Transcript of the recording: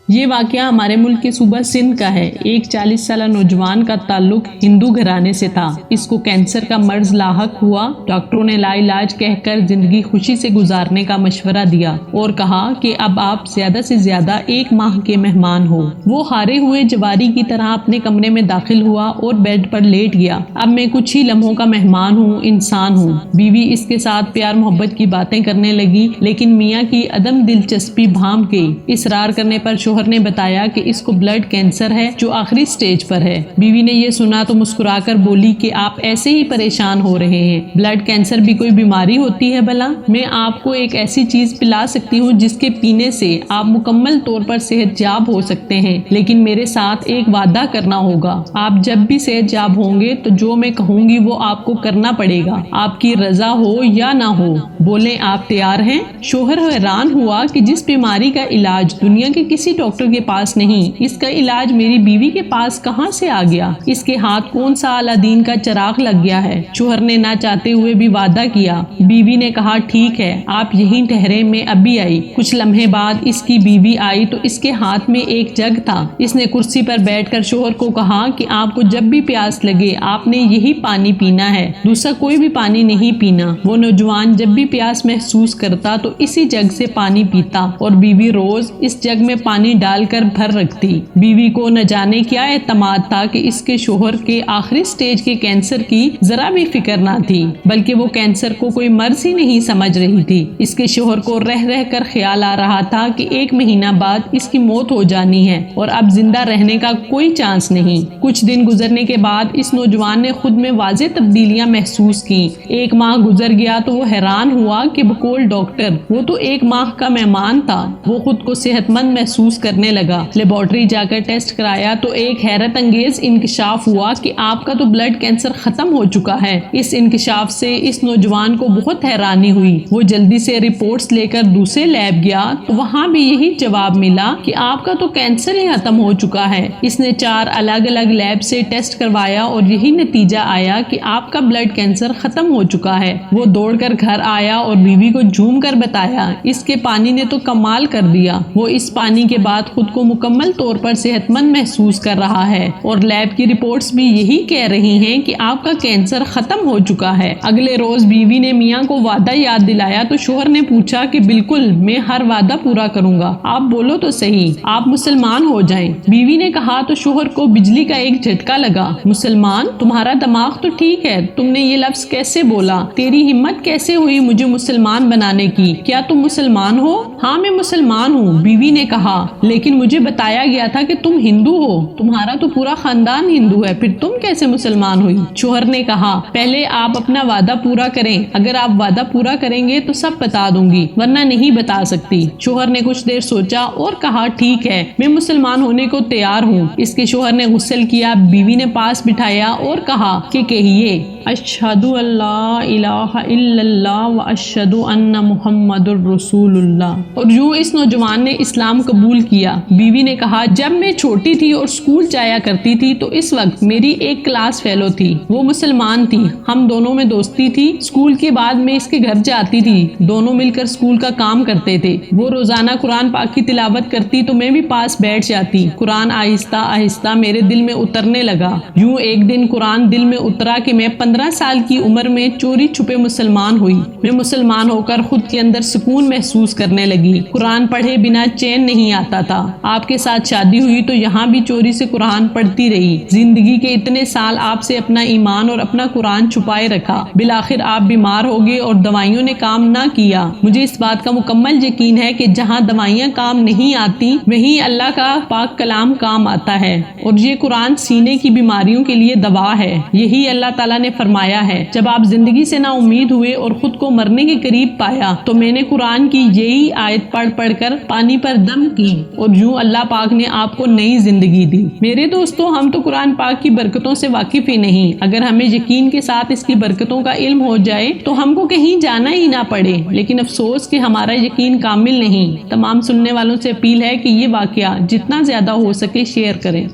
یہ واقعہ ہمارے ملک کے صوبہ سندھ کا ہے۔ ایک 40 سالہ نوجوان کا تعلق ہندو گھرانے سے تھا۔ اس کو کینسر کا مرض لاحق ہوا۔ ڈاکٹروں نے لا علاج کہہ کر زندگی خوشی سے گزارنے کا مشورہ دیا اور کہا کہ اب آپ زیادہ سے زیادہ 1 ماہ کے مہمان ہو۔ وہ ہارے ہوئے جواری کی طرح اپنے کمرے میں داخل ہوا اور بیڈ پر لیٹ گیا۔ اب میں کچھ ہی لمحوں کا مہمان ہوں، انسان ہوں۔ بیوی اس کے ساتھ پیار محبت کی باتیں کرنے لگی، لیکن میاں کی عدم دلچسپی بھانپ گئی۔ اصرار کرنے پر شوہر نے بتایا کہ اس کو بلڈ کینسر ہے جو آخری سٹیج پر ہے۔ بیوی نے یہ سنا تو مسکرا کر بولی کہ آپ ایسے ہی پریشان ہو رہے ہیں، بلڈ کینسر بھی کوئی بیماری ہوتی ہے بھلا؟ میں آپ کو ایک ایسی چیز پلا سکتی ہوں جس کے پینے سے آپ مکمل طور پر صحت یاب ہو سکتے ہیں، لیکن میرے ساتھ ایک وعدہ کرنا ہوگا۔ آپ جب بھی صحت یاب ہوں گے تو جو میں کہوں گی وہ آپ کو کرنا پڑے گا، آپ کی رضا ہو یا نہ ہو۔ بولیں آپ تیار ہیں؟ شوہر حیران ہوا کہ جس بیماری کا علاج دنیا کے کسی ڈاکٹر کے پاس نہیں، اس کا علاج میری بیوی کے پاس کہاں سے آ گیا؟ اس کے ہاتھ کون سا الادین کا چراغ لگ گیا ہے؟ شوہر نے نہ چاہتے ہوئے بھی وعدہ کیا۔ بیوی نے کہا ٹھیک ہے، آپ یہیں ٹھہرے، میں ابھی آئی۔ کچھ لمحے بعد اس کی بیوی آئی تو اس کے ہاتھ میں ایک جگ تھا۔ اس نے کرسی پر بیٹھ کر شوہر کو کہا کہ آپ کو جب بھی پیاس لگے آپ نے یہی پانی پینا ہے، دوسرا کوئی بھی پانی نہیں پینا۔ وہ نوجوان جب بھی پیاس محسوس کرتا تو اسی جگ سے پانی پیتا اور بیوی روز اس جگ میں پانی ڈال کر بھر رکھتی۔ بیوی کو نہ جانے کیا اعتماد تھا کہ اس کے شوہر کے آخری سٹیج کے کینسر کی ذرا بھی فکر نہ تھی، بلکہ وہ کینسر کو کوئی مرض ہی نہیں سمجھ رہی تھی۔ اس کے شوہر کو رہ رہ کر خیال آ رہا تھا کہ 1 مہینہ بعد اس کی موت ہو جانی ہے اور اب زندہ رہنے کا کوئی چانس نہیں۔ کچھ دن گزرنے کے بعد اس نوجوان نے خود میں واضح تبدیلیاں محسوس کی۔ 1 ماہ گزر گیا تو وہ حیران ہوا کہ بقول ڈاکٹر وہ تو 1 ماہ کا مہمان تھا۔ وہ خود کو صحت مند محسوس کرنے لگا۔ لیبارٹری جا کر ٹیسٹ کرایا تو ایک حیرت انگیز انکشاف ہوا کہ آپ کا تو بلڈ کینسر ختم ہو چکا ہے۔ اس انکشاف سے اس نوجوان کو بہت حیرانی ہوئی۔ وہ جلدی سے رپورٹس لے کر دوسرے لیب گیا تو وہاں بھی یہی جواب ملا کہ آپ کا تو کینسر ہی ختم ہو چکا ہے۔ اس نے 4 الگ الگ لیب سے ٹیسٹ کروایا اور یہی نتیجہ آیا کہ آپ کا بلڈ کینسر ختم ہو چکا ہے۔ وہ دوڑ کر گھر آیا اور بیوی کو جھوم کر بتایا، اس کے پانی نے تو کمال کر دیا۔ وہ اس پانی کے بعد خود کو مکمل طور پر صحت مند محسوس کر رہا ہے اور لیب کی رپورٹس بھی یہی کہہ رہی ہیں کہ آپ کا کینسر ختم ہو چکا ہے۔ اگلے روز بیوی نے میاں کو وعدہ یاد دلایا تو شوہر نے پوچھا کہ بالکل، میں ہر وعدہ پورا کروں گا، آپ بولو تو صحیح، آپ مسلمان ہو جائیں۔ بیوی نے کہا تو شوہر کو بجلی کا ایک جھٹکا لگا۔ مسلمان؟ تمہارا دماغ تو ٹھیک ہے، تم نے یہ لفظ کیسے بولا؟ تیری ہمت کیسے ہوئی مجھے مسلمان بنانے کی؟ کیا تم مسلمان ہو؟ ہاں میں مسلمان ہوں، بیوی نے کہا، لیکن مجھے بتایا گیا تھا کہ تم ہندو ہو، تمہارا تو پورا خاندان ہندو ہے، پھر تم کیسے مسلمان ہوئی؟ شوہر نے کہا پہلے آپ اپنا وعدہ پورا کریں، اگر آپ وعدہ پورا کریں گے تو سب بتا دوں گی، ورنہ نہیں بتا سکتی۔ شوہر نے کچھ دیر سوچا اور کہا ٹھیک ہے، میں مسلمان ہونے کو تیار ہوں۔ اس کے شوہر نے غسل کیا، بیوی نے پاس بٹھایا اور کہا کہ کہیے اشہد ان لا الہ الا اللہ و اشہد ان محمد الرسول اللہ، اور یوں اس نوجوان نے اسلام قبول کیا۔ بیوی نے کہا جب میں چھوٹی تھی اور اسکول جایا کرتی تھی تو اس وقت میری ایک کلاس فیلو تھی، وہ مسلمان تھی، ہم دونوں میں دوستی تھی۔ اسکول کے بعد میں اس کے گھر جاتی تھی، دونوں مل کر اسکول کا کام کرتے تھے۔ وہ روزانہ قرآن پاک کی تلاوت کرتی تو میں بھی پاس بیٹھ جاتی۔ قرآن آہستہ آہستہ میرے دل میں اترنے لگا۔ یوں ایک دن قرآن دل میں اترا کہ میں 15 سال کی عمر میں چوری چھپے مسلمان ہوئی۔ میں مسلمان ہو کر خود کے اندر سکون محسوس کرنے لگی۔ قرآن پڑھے بنا چین نہیں آتا تھا۔ آپ کے ساتھ شادی ہوئی تو یہاں بھی چوری سے قرآن پڑھتی رہی۔ زندگی کے اتنے سال آپ سے اپنا ایمان اور اپنا قرآن چھپائے رکھا، بالآخر آپ بیمار ہو گئے اور دوائیوں نے کام نہ کیا۔ مجھے اس بات کا مکمل یقین ہے کہ جہاں دوائیاں کام نہیں آتی وہیں اللہ کا پاک کلام کام آتا ہے، اور یہ قرآن سینے کی بیماریوں کے لیے دوا ہے۔ یہی اللہ تعالیٰ نے فرمایا ہے جب آپ زندگی سے نا امید ہوئے اور خود کو مرنے کے قریب پایا تو میں نے قرآن کی یہی آیت پڑھ کر پانی پر دم کی اور یوں اللہ پاک نے آپ کو نئی زندگی دی۔ میرے دوستو، ہم تو قرآن پاک کی برکتوں سے واقف ہی نہیں۔ اگر ہمیں یقین کے ساتھ اس کی برکتوں کا علم ہو جائے تو ہم کو کہیں جانا ہی نہ پڑے، لیکن افسوس کہ ہمارا یقین کامل نہیں۔ تمام سننے والوں سے اپیل ہے کہ یہ واقعہ جتنا زیادہ ہو سکے شیئر کریں۔